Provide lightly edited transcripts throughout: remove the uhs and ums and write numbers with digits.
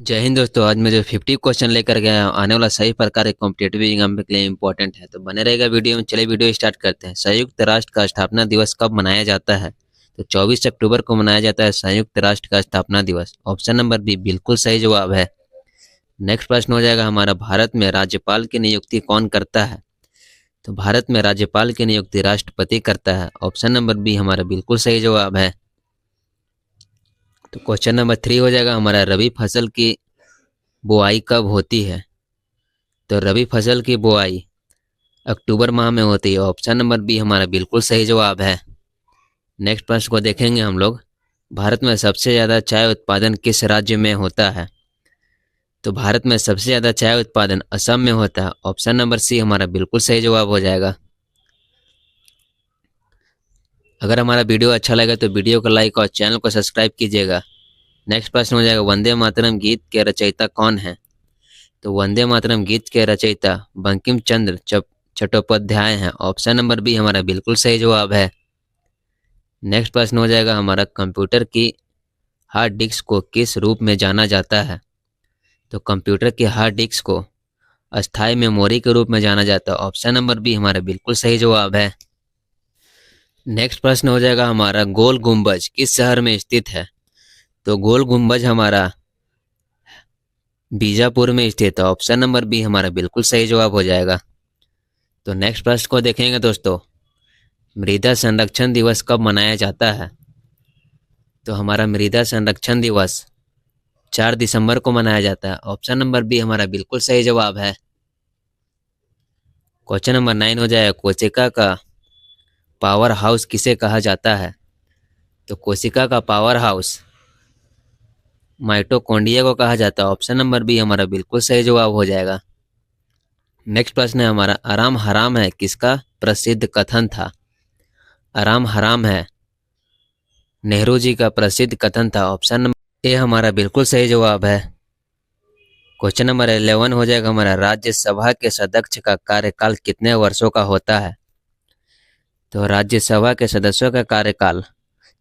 जय हिंद दोस्तों। आज मैं जो 50 क्वेश्चन लेकर गया हूँ आने वाला सही प्रकार के कॉम्पिटेटिव एग्जाम के लिए इंपॉर्टेंट है, तो बने रहेगा वीडियो में। चलिए वीडियो स्टार्ट करते हैं। संयुक्त राष्ट्र का स्थापना दिवस कब मनाया जाता है? तो 24 अक्टूबर को मनाया जाता है संयुक्त राष्ट्र का स्थापना दिवस। ऑप्शन नंबर बी बिल्कुल सही जवाब है। नेक्स्ट प्रश्न हो जाएगा हमारा, भारत में राज्यपाल की नियुक्ति कौन करता है? तो भारत में राज्यपाल की नियुक्ति राष्ट्रपति करता है। ऑप्शन नंबर बी हमारा बिल्कुल सही जवाब है। तो क्वेश्चन नंबर 3 हो जाएगा हमारा, रबी फसल की बुआई कब होती है? तो रबी फसल की बुआई अक्टूबर माह में होती है। ऑप्शन नंबर बी हमारा बिल्कुल सही जवाब है। नेक्स्ट प्रश्न को देखेंगे हम लोग, भारत में सबसे ज़्यादा चाय उत्पादन किस राज्य में होता है? तो भारत में सबसे ज़्यादा चाय उत्पादन असम में होता है। ऑप्शन नंबर सी हमारा बिल्कुल सही जवाब हो जाएगा। अगर हमारा वीडियो अच्छा लगे तो वीडियो को लाइक और चैनल को सब्सक्राइब कीजिएगा। नेक्स्ट प्रश्न हो जाएगा, वंदे मातरम गीत के रचयिता कौन है? तो वंदे मातरम गीत के रचयिता बंकिम चंद्र चट्टोपाध्याय हैं। ऑप्शन नंबर बी हमारा बिल्कुल सही जवाब है। नेक्स्ट प्रश्न हो जाएगा हमारा, कंप्यूटर की हार्ड डिस्क को किस रूप में जाना जाता है? तो कंप्यूटर की हार्ड डिस्क को अस्थायी मेमोरी के रूप में जाना जाता है। ऑप्शन नंबर बी हमारा बिल्कुल सही जवाब है। नेक्स्ट प्रश्न हो जाएगा हमारा, गोल गुंबज किस शहर में स्थित है? तो गोल गुंबज हमारा बीजापुर में स्थित है। ऑप्शन नंबर बी हमारा बिल्कुल सही जवाब हो जाएगा। तो नेक्स्ट प्रश्न को देखेंगे दोस्तों, मृदा संरक्षण दिवस कब मनाया जाता है? तो हमारा मृदा संरक्षण दिवस 4 दिसंबर को मनाया जाता है। ऑप्शन नंबर बी हमारा बिल्कुल सही जवाब है। क्वेश्चन नंबर 9 हो जाएगा, कोशिका का पावर हाउस किसे कहा जाता है? तो कोशिका का पावर हाउस माइटोकॉन्ड्रिया को कहा जाता है। ऑप्शन नंबर बी हमारा बिल्कुल सही जवाब हो जाएगा। नेक्स्ट प्रश्न है हमारा, आराम हराम है किसका प्रसिद्ध कथन था? आराम हराम है नेहरू जी का प्रसिद्ध कथन था। ऑप्शन नंबर ए हमारा बिल्कुल सही जवाब है। क्वेश्चन नंबर 11 हो जाएगा हमारा, राज्यसभा के सदस्य का कार्यकाल कितने वर्षों का होता है? तो राज्यसभा के सदस्यों का कार्यकाल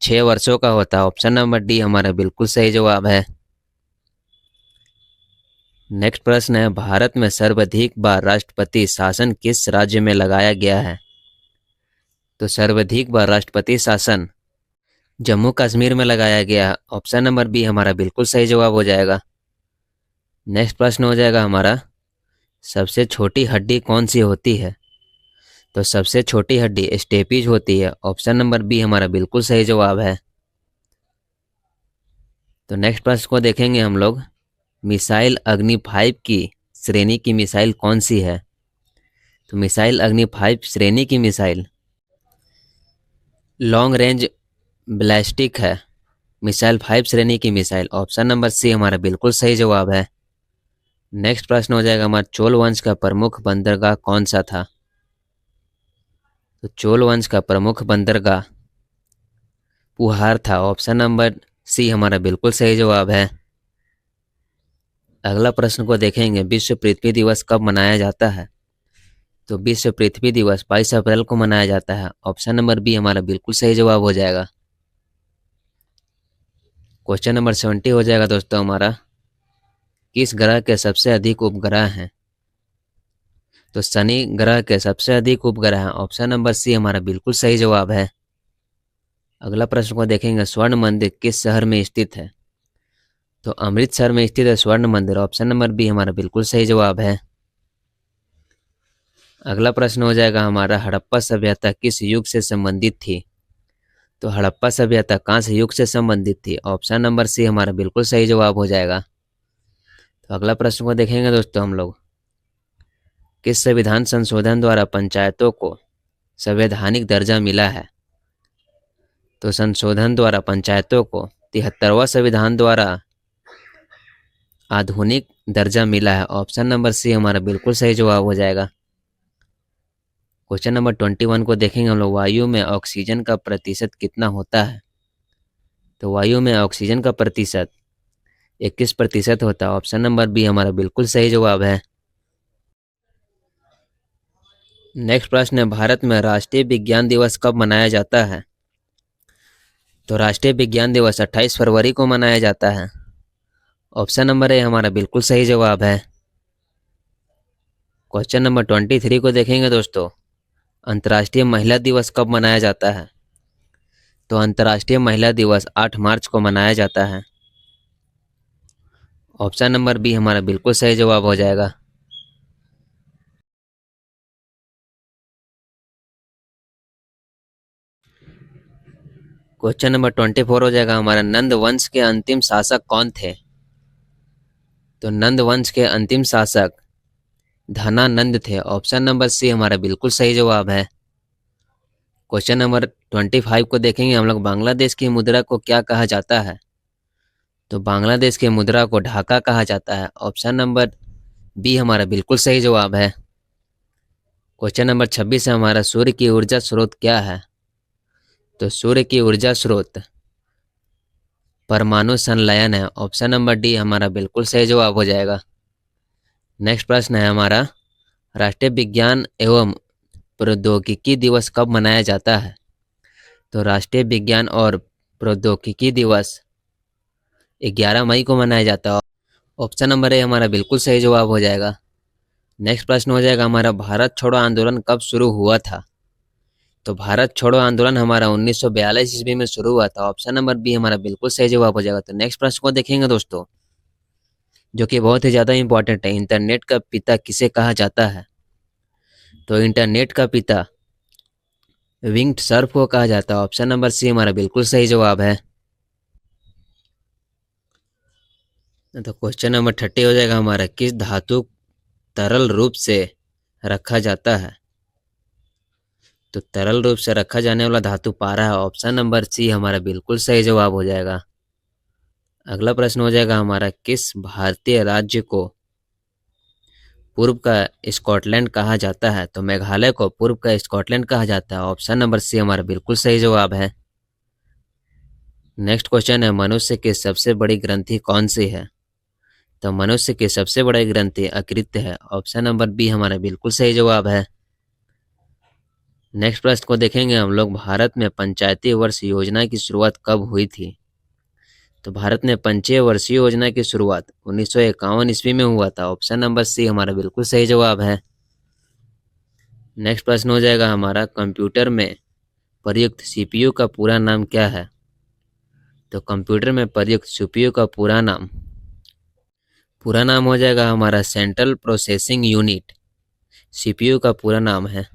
6 वर्षों का होता है। ऑप्शन नंबर डी हमारा बिल्कुल सही जवाब है। नेक्स्ट प्रश्न है, भारत में सर्वाधिक बार राष्ट्रपति शासन किस राज्य में लगाया गया है? तो सर्वाधिक बार राष्ट्रपति शासन जम्मू कश्मीर में लगाया गया है। ऑप्शन नंबर बी हमारा बिल्कुल सही जवाब हो जाएगा। नेक्स्ट प्रश्न हो जाएगा हमारा, सबसे छोटी हड्डी कौन सी होती है? तो सबसे छोटी हड्डी स्टेपीज होती है। ऑप्शन नंबर बी हमारा बिल्कुल सही जवाब है। तो नेक्स्ट प्रश्न को देखेंगे हम लोग, मिसाइल अग्नि 5 की श्रेणी की मिसाइल कौन सी है? तो मिसाइल अग्नि 5 श्रेणी की मिसाइल लॉन्ग रेंज बैलिस्टिक है। मिसाइल 5 श्रेणी की मिसाइल। ऑप्शन नंबर सी हमारा बिल्कुल सही जवाब है। नेक्स्ट प्रश्न हो जाएगा हमारा, चोल वंश का प्रमुख बंदरगाह कौन सा था? तो चोल वंश का प्रमुख बंदरगाह पुहार था। ऑप्शन नंबर सी हमारा बिल्कुल सही जवाब है। अगला प्रश्न को देखेंगे, विश्व पृथ्वी दिवस कब मनाया जाता है? तो विश्व पृथ्वी दिवस 22 अप्रैल को मनाया जाता है। ऑप्शन नंबर बी हमारा बिल्कुल सही जवाब हो जाएगा। क्वेश्चन नंबर 70 हो जाएगा दोस्तों हमारा, किस ग्रह के सबसे अधिक उपग्रह हैं? तो शनि ग्रह के सबसे अधिक उपग्रह हैं। ऑप्शन नंबर सी हमारा बिल्कुल सही जवाब है। अगला प्रश्न को देखेंगे, स्वर्ण मंदिर किस शहर में स्थित है? तो अमृतसर में स्थित है स्वर्ण मंदिर। ऑप्शन नंबर बी हमारा बिल्कुल सही जवाब है। अगला प्रश्न हो जाएगा हमारा, हड़प्पा सभ्यता किस युग से संबंधित थी? तो हड़प्पा सभ्यता कांस्य युग से संबंधित थी। ऑप्शन नंबर सी हमारा बिल्कुल सही जवाब हो जाएगा। तो अगला प्रश्न को देखेंगे दोस्तों हम लोग, किस संविधान संशोधन द्वारा पंचायतों को संवैधानिक दर्जा मिला है? तो संशोधन द्वारा पंचायतों को 73वां संविधान द्वारा आधुनिक दर्जा मिला है। ऑप्शन नंबर सी हमारा बिल्कुल सही जवाब हो जाएगा। क्वेश्चन नंबर 21 को देखेंगे हम लोग, वायु में ऑक्सीजन का प्रतिशत कितना होता है? तो वायु में ऑक्सीजन का प्रतिशत 21% होता है। ऑप्शन नंबर बी हमारा बिल्कुल सही जवाब है। नेक्स्ट प्रश्न है, भारत में राष्ट्रीय विज्ञान दिवस कब मनाया जाता है? तो राष्ट्रीय विज्ञान दिवस 28 फरवरी को मनाया जाता है। ऑप्शन नंबर ए हमारा बिल्कुल सही जवाब है। क्वेश्चन नंबर 23 को देखेंगे दोस्तों। अंतर्राष्ट्रीय महिला दिवस कब मनाया जाता है? तो अंतर्राष्ट्रीय महिला दिवस 8 मार्च को मनाया जाता है। ऑप्शन नंबर बी हमारा बिल्कुल सही जवाब हो जाएगा। क्वेश्चन नंबर 24 हो जाएगा हमारा। नंद वंश के अंतिम शासक कौन थे? तो नंद वंश के अंतिम शासक धनानंद थे। ऑप्शन नंबर सी हमारा बिल्कुल सही जवाब है। क्वेश्चन नंबर 25 को देखेंगे हम लोग। बांग्लादेश की मुद्रा को क्या कहा जाता है? तो बांग्लादेश की मुद्रा को ढाका कहा जाता है। ऑप्शन नंबर बी हमारा बिल्कुल सही जवाब है। क्वेश्चन नंबर 26 है हमारा। सूर्य की ऊर्जा स्रोत क्या है? तो सूर्य की ऊर्जा स्रोत परमाणु संलयन है। ऑप्शन नंबर डी हमारा बिल्कुल सही जवाब हो जाएगा। नेक्स्ट प्रश्न है हमारा। राष्ट्रीय विज्ञान एवं प्रौद्योगिकी दिवस कब मनाया जाता है? तो राष्ट्रीय विज्ञान और प्रौद्योगिकी दिवस 11 मई को मनाया जाता है। ऑप्शन नंबर ए हमारा बिल्कुल सही जवाब हो जाएगा। नेक्स्ट प्रश्न हो जाएगा हमारा। भारत छोड़ो आंदोलन कब शुरू हुआ था? तो भारत छोड़ो आंदोलन हमारा 1942 ईस्वी में शुरू हुआ था। ऑप्शन नंबर बी हमारा बिल्कुल सही जवाब हो जाएगा। तो नेक्स्ट प्रश्न को देखेंगे दोस्तों, जो कि बहुत ही ज़्यादा इंपॉर्टेंट है। इंटरनेट का पिता किसे कहा जाता है? तो इंटरनेट का पिता विंग्ड सर्फ को कहा जाता है। ऑप्शन नंबर सी हमारा बिल्कुल सही जवाब है। तो क्वेश्चन नंबर 30 हो जाएगा हमारा। किस धातु तरल रूप से रखा जाता है? तो तरल रूप से रखा जाने वाला धातु पारा है। ऑप्शन नंबर सी हमारा बिल्कुल सही जवाब हो जाएगा। अगला प्रश्न हो जाएगा हमारा। किस भारतीय राज्य को पूर्व का स्कॉटलैंड कहा जाता है? तो मेघालय को पूर्व का स्कॉटलैंड कहा जाता है। ऑप्शन नंबर सी हमारा बिल्कुल सही जवाब है। नेक्स्ट क्वेश्चन है। मनुष्य की सबसे बड़ी ग्रंथि कौन सी है? तो मनुष्य की सबसे बड़ी ग्रंथि यकृत है। ऑप्शन नंबर बी हमारा बिल्कुल सही जवाब है। नेक्स्ट प्रश्न को देखेंगे हम लोग। भारत में पंचायती वर्ष योजना की शुरुआत कब हुई थी? तो भारत में पंचीय वर्षीय योजना की शुरुआत 1951 ईस्वी में हुआ था। ऑप्शन नंबर सी हमारा बिल्कुल सही जवाब है। नेक्स्ट प्रश्न हो जाएगा हमारा। कंप्यूटर में प्रयुक्त सीपीयू का पूरा नाम क्या है? तो कंप्यूटर में प्रयुक्त सीपीयू का पूरा नाम हो जाएगा हमारा सेंट्रल प्रोसेसिंग यूनिट। सीपीयू का पूरा नाम है।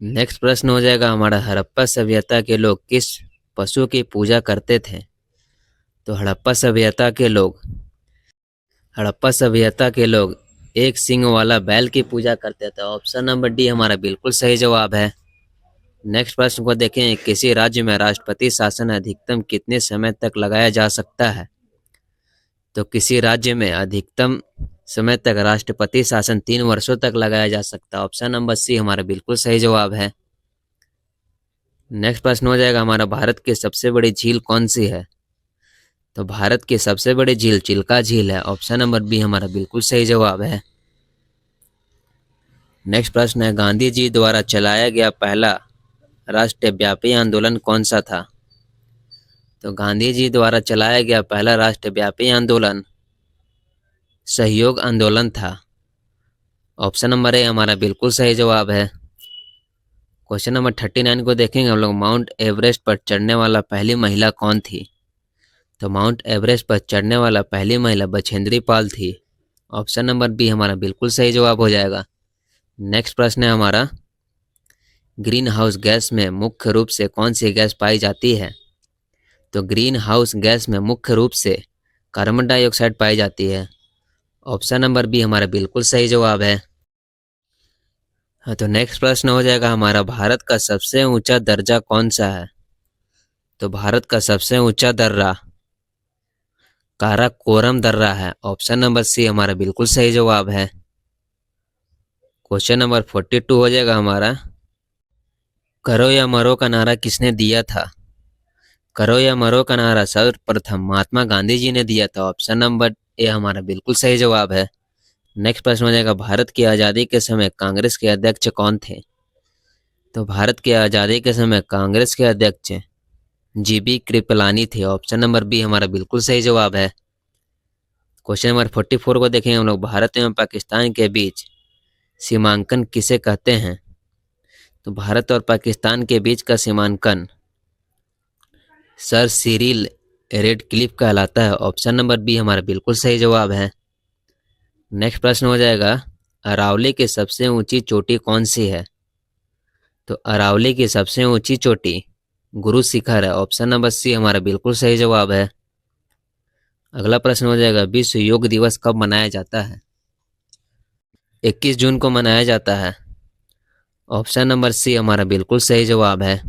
नेक्स्ट प्रश्न हो जाएगा हमारा। हड़प्पा सभ्यता के लोग किस पशु की पूजा करते थे? तो हड़प्पा सभ्यता के लोग एक सींग वाला बैल की पूजा करते थे। ऑप्शन नंबर डी हमारा बिल्कुल सही जवाब है। नेक्स्ट प्रश्न को देखें। किसी राज्य में राष्ट्रपति शासन अधिकतम कितने समय तक लगाया जा सकता है? तो किसी राज्य में अधिकतम समय तक राष्ट्रपति शासन 3 वर्षों तक लगाया जा सकता है। ऑप्शन नंबर सी हमारा बिल्कुल सही जवाब है। नेक्स्ट प्रश्न हो जाएगा हमारा। भारत की सबसे बड़ी झील कौन सी है? तो भारत की सबसे बड़ी झील चिल्का झील है। ऑप्शन नंबर बी हमारा बिल्कुल सही जवाब है। नेक्स्ट प्रश्न है। गांधी जी द्वारा चलाया गया पहला राष्ट्रव्यापी आंदोलन कौन सा था? तो गांधी जी द्वारा चलाया गया पहला राष्ट्रव्यापी आंदोलन सहयोग आंदोलन था। ऑप्शन नंबर ए हमारा बिल्कुल सही जवाब है। क्वेश्चन नंबर 39 को देखेंगे हम लोग। माउंट एवरेस्ट पर चढ़ने वाला पहली महिला कौन थी? तो माउंट एवरेस्ट पर चढ़ने वाला पहली महिला बछेंद्री पाल थी। ऑप्शन नंबर बी हमारा बिल्कुल सही जवाब हो जाएगा। नेक्स्ट प्रश्न है हमारा। ग्रीन हाउस गैस में मुख्य रूप से कौन सी गैस पाई जाती है? तो ग्रीन हाउस गैस में मुख्य रूप से कार्बन डाइऑक्साइड पाई जाती है। ऑप्शन नंबर बी हमारा बिल्कुल सही जवाब है। हाँ, तो नेक्स्ट प्रश्न हो जाएगा हमारा। भारत का सबसे ऊंचा दर्जा कौन सा है? तो भारत का सबसे ऊंचा दर्रा काराकोरम दर्रा है। ऑप्शन नंबर सी हमारा बिल्कुल सही जवाब है। क्वेश्चन नंबर 42 हो जाएगा हमारा। करो या मरो का नारा किसने दिया था? करो या मरो का नारा सर्वप्रथम महात्मा गांधी जी ने दिया था। ऑप्शन नंबर ए हमारा बिल्कुल सही जवाब है। नेक्स्ट प्रश्न हो जाएगा। भारत की आज़ादी के समय कांग्रेस के अध्यक्ष कौन थे? तो भारत की आज़ादी के समय कांग्रेस के अध्यक्ष जीबी कृपलानी थे। ऑप्शन नंबर बी हमारा बिल्कुल सही जवाब है। क्वेश्चन नंबर 44 को देखेंगे हम लोग। भारत एवं पाकिस्तान के बीच सीमांकन किसे कहते हैं? तो भारत और पाकिस्तान के बीच का सीमांकन सर सिरिल रेडक्लिफ कहलाता है। ऑप्शन नंबर बी हमारा बिल्कुल सही जवाब है। नेक्स्ट प्रश्न हो जाएगा, अरावली की सबसे ऊंची चोटी कौन सी है? तो अरावली की सबसे ऊंची चोटी गुरु शिखर है। ऑप्शन नंबर सी हमारा बिल्कुल सही जवाब है। अगला प्रश्न हो जाएगा, विश्व योग दिवस कब मनाया जाता है? 21 जून को मनाया जाता है। ऑप्शन नंबर सी हमारा बिल्कुल सही जवाब है।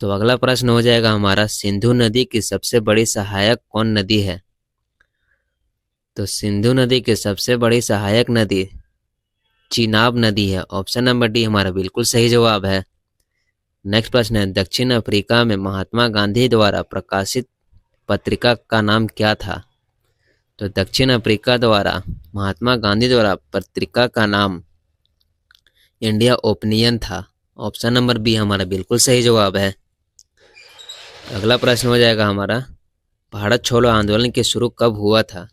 तो अगला प्रश्न हो जाएगा हमारा, सिंधु नदी की सबसे बड़ी सहायक कौन नदी है? तो सिंधु नदी की सबसे बड़ी सहायक नदी चिनाब नदी है। ऑप्शन नंबर डी हमारा बिल्कुल सही जवाब है। नेक्स्ट प्रश्न है, दक्षिण अफ्रीका में महात्मा गांधी द्वारा प्रकाशित पत्रिका का नाम क्या था? तो दक्षिण अफ्रीका द्वारा महात्मा गांधी द्वारा पत्रिका का नाम इंडिया ओपिनियन था। ऑप्शन नंबर बी हमारा बिल्कुल सही जवाब है। अगला प्रश्न हो जाएगा हमारा, भारत छोड़ो आंदोलन की शुरू कब हुआ था?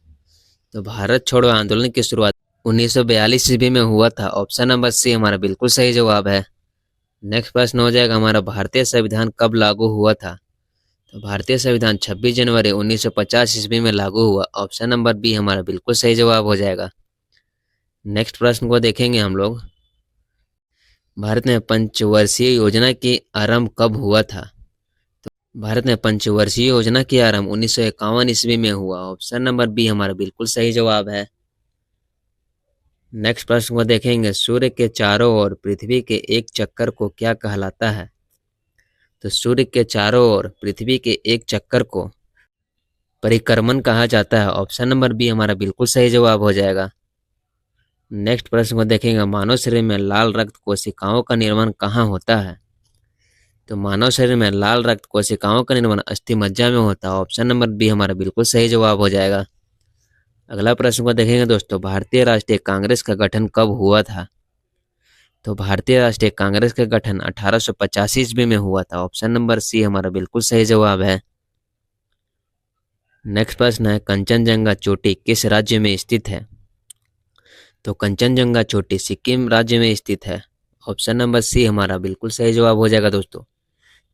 तो भारत छोड़ो आंदोलन की शुरुआत 1942 ईस्वी में हुआ था। ऑप्शन नंबर सी हमारा बिल्कुल सही जवाब है। नेक्स्ट प्रश्न हो जाएगा हमारा, भारतीय संविधान कब लागू हुआ था? तो भारतीय संविधान 26 जनवरी 1950 ईस्वी में लागू हुआ। ऑप्शन नंबर बी हमारा बिल्कुल सही जवाब हो जाएगा। नेक्स्ट प्रश्न को देखेंगे हम लोग, भारत में पंचवर्षीय योजना की आरंभ कब हुआ था? तो भारत में पंचवर्षीय योजना की आरंभ 1951 ईस्वी में हुआ। ऑप्शन नंबर बी हमारा बिल्कुल सही जवाब है। नेक्स्ट प्रश्न को देखेंगे, सूर्य के चारों ओर पृथ्वी के एक चक्कर को क्या कहलाता है? तो सूर्य के चारों ओर पृथ्वी के एक चक्कर को परिक्रमण कहा जाता है। ऑप्शन नंबर बी हमारा बिल्कुल सही जवाब हो जाएगा। नेक्स्ट प्रश्न को देखेंगे, मानव शरीर में लाल रक्त कोशिकाओं का निर्माण कहाँ होता है? तो मानव शरीर में लाल रक्त कोशिकाओं का निर्माण अस्थिमज्जा में होता है। ऑप्शन नंबर बी हमारा बिल्कुल सही जवाब हो जाएगा। अगला प्रश्न को देखेंगे दोस्तों, भारतीय राष्ट्रीय कांग्रेस का गठन कब हुआ था? तो भारतीय राष्ट्रीय कांग्रेस का गठन 1885 ईस्वी में हुआ था। ऑप्शन नंबर सी हमारा बिल्कुल सही जवाब है। नेक्स्ट प्रश्न है, कंचनजंगा चोटी किस राज्य में स्थित है? तो कंचनजंगा चोटी सिक्किम राज्य में स्थित है। ऑप्शन नंबर सी हमारा बिल्कुल सही जवाब हो जाएगा दोस्तों।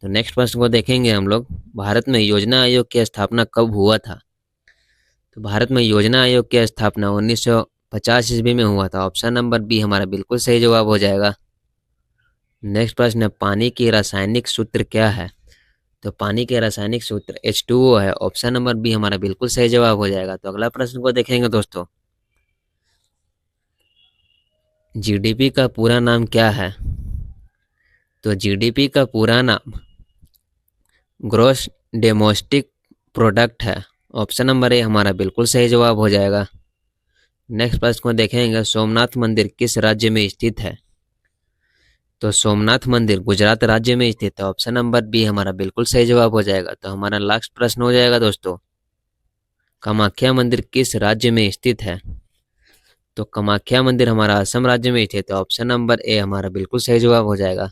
तो नेक्स्ट प्रश्न को देखेंगे हम लोग, भारत में योजना आयोग की स्थापना कब हुआ था? तो भारत में योजना आयोग की स्थापना 1950 ईस्वी में हुआ था। ऑप्शन नंबर बी हमारा बिल्कुल सही जवाब हो जाएगा। नेक्स्ट प्रश्न है, पानी की रासायनिक सूत्र क्या है? तो पानी के रासायनिक सूत्र H2O है। ऑप्शन नंबर बी हमारा बिल्कुल सही जवाब हो जाएगा। तो अगला प्रश्न को देखेंगे दोस्तों, जीडीपी का पूरा नाम क्या है? तो जीडीपी का पूरा नाम ग्रॉस डोमेस्टिक प्रोडक्ट है। ऑप्शन नंबर ए हमारा बिल्कुल सही जवाब हो जाएगा। नेक्स्ट प्रश्न को देखेंगे, सोमनाथ मंदिर किस राज्य में स्थित है? तो सोमनाथ मंदिर गुजरात राज्य में स्थित है। ऑप्शन नंबर बी हमारा बिल्कुल सही जवाब हो जाएगा। तो हमारा लास्ट प्रश्न हो जाएगा दोस्तों, कामाख्या मंदिर किस राज्य में स्थित है? तो कामाख्या मंदिर हमारा असम राज्य में स्थित है। ऑप्शन नंबर ए हमारा बिल्कुल सही जवाब हो जाएगा।